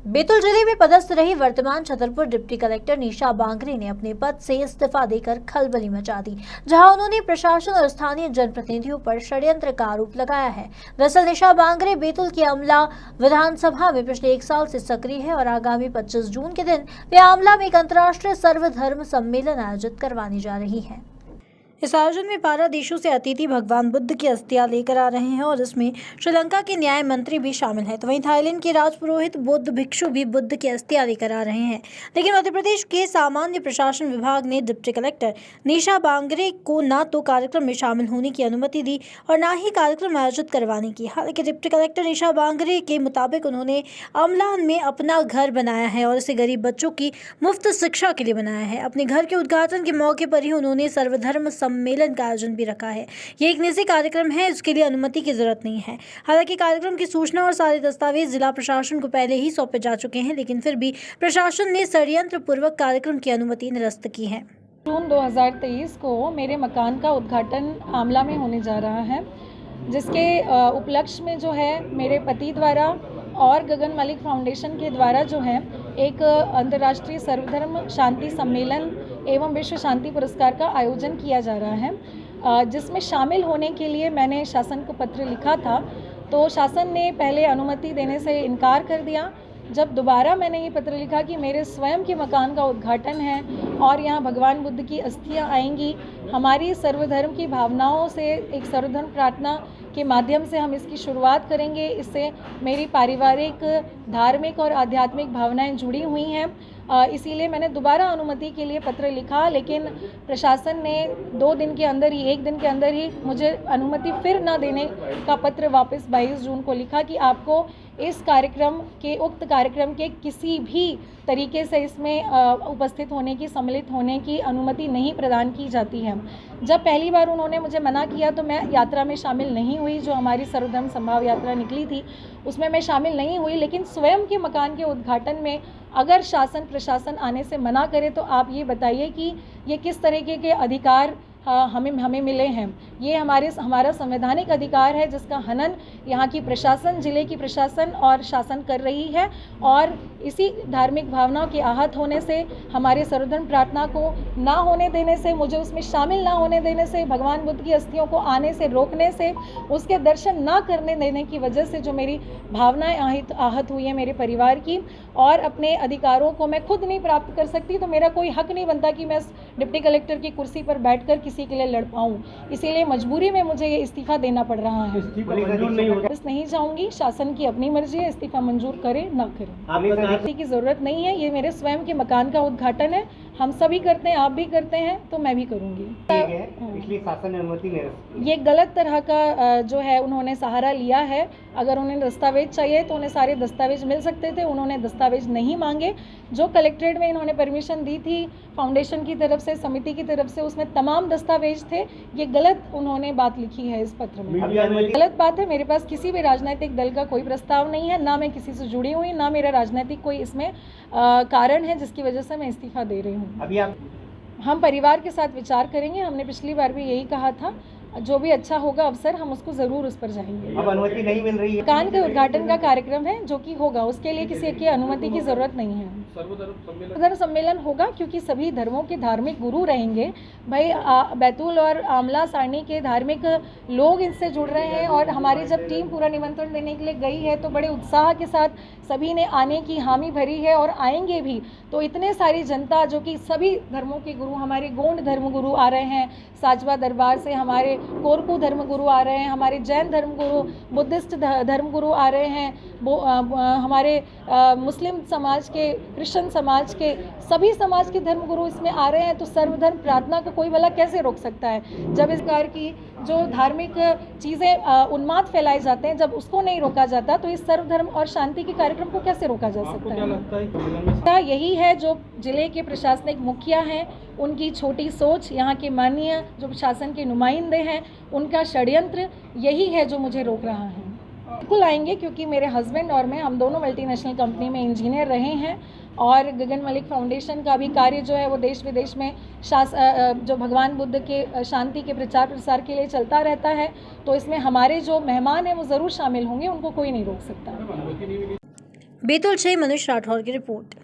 बैतूल जिले में पदस्थ रही वर्तमान छतरपुर डिप्टी कलेक्टर निशा बांगरे ने अपने पद से इस्तीफा देकर खलबली मचा दी, जहां उन्होंने प्रशासन और स्थानीय जनप्रतिनिधियों पर षड्यंत्र का आरोप लगाया है। दरअसल निशा बांगरे बैतूल की आमला विधानसभा में पिछले 1 साल से सक्रिय है और आगामी 25 जून के दिन वे आमला में एक अंतर्राष्ट्रीय सर्वधर्म सम्मेलन आयोजित करवाने जा रही है। इस आयोजन में 12 देशों से अतिथि भगवान बुद्ध की अस्थियां लेकर आ रहे हैं और इसमें श्रीलंका के न्याय मंत्री भी शामिल हैं। तो वहीं थाईलैंड के राजपुरोहित बौद्ध भिक्षु भी बुद्ध की अस्थियां लेकर आ रहे हैं। लेकिन मध्य प्रदेश के सामान्य प्रशासन विभाग ने डिप्टी कलेक्टर निशा बांगरे को न तो कार्यक्रम में शामिल होने की अनुमति दी और न ही कार्यक्रम आयोजित करवाने की। हालांकि डिप्टी कलेक्टर निशा बांगरे के मुताबिक उन्होंने अमलान में अपना घर बनाया है और इसे गरीब बच्चों की मुफ्त शिक्षा के लिए बनाया है। अपने घर के उद्घाटन के मौके पर ही उन्होंने सर्वधर्म सम्मेलन का आयोजन भी रखा है। ये एक निजी कार्यक्रम है, इसके लिए अनुमति की जरूरत नहीं है। हालांकि कार्यक्रम की सूचना और सारे दस्तावेज जिला प्रशासन को पहले ही सौंपे जा चुके हैं, लेकिन फिर भी प्रशासन ने षड्यंत्र पूर्वक कार्यक्रम की अनुमति निरस्त की है। जून 2023 को मेरे मकान का उद्घाटन आमला में होने जा रहा है, जिसके उपलक्ष्य में जो है मेरे पति द्वारा और गगन मलिक फाउंडेशन के द्वारा जो है एक अंतर्राष्ट्रीय सर्वधर्म शांति सम्मेलन एवं विश्व शांति पुरस्कार का आयोजन किया जा रहा है, जिसमें शामिल होने के लिए मैंने शासन को पत्र लिखा था। तो शासन ने पहले अनुमति देने से इनकार कर दिया। जब दोबारा मैंने ये पत्र लिखा कि मेरे स्वयं के मकान का उद्घाटन है और यहाँ भगवान बुद्ध की अस्थियाँ आएंगी, हमारी सर्वधर्म की भावनाओं से एक सर्वधर्म प्रार्थना के माध्यम से हम इसकी शुरुआत करेंगे। इससे मेरी पारिवारिक, धार्मिक और आध्यात्मिक भावनाएं जुड़ी हुई हैं। इसीलिए मैंने दोबारा अनुमति के लिए पत्र लिखा, लेकिन प्रशासन ने 2 दिन के अंदर ही, 1 दिन के अंदर ही मुझे अनुमति फिर न देने का पत्र वापस 22 जून को लिखा कि आपको इस कार्यक्रम के, उक्त कार्यक्रम के किसी भी तरीके से इसमें उपस्थित होने की, सम्मिलित होने की अनुमति नहीं प्रदान की जाती है। जब पहली बार उन्होंने मुझे मना किया तो मैं यात्रा में शामिल नहीं हुई। जो हमारी सर्वधर्म संभाव यात्रा निकली थी उसमें मैं शामिल नहीं हुई। लेकिन स्वयं के मकान के उद्घाटन में अगर शासन प्रशासन आने से मना करे तो आप ये बताइए कि ये किस तरीके के अधिकार हमें मिले हैं। ये हमारा संवैधानिक अधिकार है, जिसका हनन यहाँ की प्रशासन, जिले की प्रशासन और शासन कर रही है। और इसी धार्मिक भावनाओं के आहत होने से, हमारे सर्वधर्म प्रार्थना को ना होने देने से, मुझे उसमें शामिल ना होने देने से, भगवान बुद्ध की अस्थियों को आने से रोकने से, उसके दर्शन ना करने देने की वजह से जो मेरी भावनाएं आहत हुई है मेरे परिवार की, और अपने अधिकारों को मैं खुद नहीं प्राप्त कर सकती, तो मेरा कोई हक नहीं बनता कि मैं डिप्टी कलेक्टर की कुर्सी पर बैठकर किसी के लिए लड़ पाऊँ। इसीलिए मजबूरी में मुझे ये इस्तीफा देना पड़ रहा है। नहीं चाहूँगी, शासन की अपनी मर्जी है, इस्तीफा मंजूर करे ना करे, किसी की जरूरत नहीं है। ये मेरे स्वयं के मकान का उद्घाटन है, हम सभी करते हैं, आप भी करते हैं, तो मैं भी करूँगी। इसलिए शासन ने अनुमति नहीं, ये गलत तरह का जो है उन्होंने सहारा लिया है। अगर उन्हें दस्तावेज चाहिए तो उन्हें सारे दस्तावेज मिल सकते थे, उन्होंने दस्तावेज नहीं मांगे। जो कलेक्ट्रेट में इन्होंने परमिशन दी थी फाउंडेशन की तरफ से, समिति की तरफ से, उसमें तमाम दस्तावेज थे। ये गलत उन्होंने बात लिखी है इस पत्र में, गलत बात है। मेरे पास किसी भी राजनीतिक दल का कोई प्रस्ताव नहीं है, ना मैं किसी से जुड़ी हुई, ना मेरा राजनीतिक कोई इसमें कारण है जिसकी वजह से मैं इस्तीफा दे रही हूँ। अभी आप, हम परिवार के साथ विचार करेंगे। हमने पिछली बार भी यही कहा था, जो भी अच्छा होगा अवसर, हम उसको ज़रूर उस पर जाएंगे। अब अनुमति नहीं मिल रही है। मकान के उद्घाटन का कार्यक्रम है जो कि होगा, उसके लिए किसी की अनुमति की ज़रूरत नहीं है। सर्वधर्म सम्मेलन होगा क्योंकि सभी धर्मों के धार्मिक गुरु रहेंगे। भाई बैतूल और आमला सारणी के धार्मिक लोग इससे जुड़ रहे हैं, और हमारी जब टीम पूरा निमंत्रण देने के लिए गई है तो बड़े उत्साह के साथ सभी ने आने की हामी भरी है और आएंगे भी। तो इतने सारी जनता, जो कि सभी धर्मों के गुरु, हमारे गोंड धर्म गुरु आ रहे हैं साजवा दरबार से, हमारे कोरकू धर्म गुरु आ रहे हैं, हमारे जैन धर्म गुरु, बुद्धिस्ट धर्म गुरु आ रहे हैं, हमारे मुस्लिम समाज के, क्रिश्चियन समाज के, सभी समाज के धर्म गुरु इसमें आ रहे हैं। तो सर्वधर्म प्रार्थना को कोई भला कैसे रोक सकता है? जब इस प्रकार की जो धार्मिक चीज़ें उन्माद फैलाए जाते हैं, जब उसको नहीं रोका जाता, तो इस सर्वधर्म और शांति के कार्यक्रम को कैसे रोका जा सकता है? यही है जो जिले के प्रशासनिक मुखिया हैं, उनकी छोटी सोच, यहाँ के माननीय जो प्रशासन के नुमाइंदे हैं, उनका षड्यंत्र यही है जो मुझे रोक रहा है। बिल्कुल आएंगे, क्योंकि मेरे हस्बैंड और मैं, हम दोनों मल्टीनेशनल कंपनी में इंजीनियर रहे हैं, और गगन मलिक फाउंडेशन का भी कार्य जो है वो देश विदेश में जो भगवान बुद्ध के शांति के प्रचार प्रसार के लिए चलता रहता है। तो इसमें हमारे जो मेहमान हैं वो ज़रूर शामिल होंगे, उनको कोई नहीं रोक सकता। बैतूल से मनुष्य राठौर की रिपोर्ट।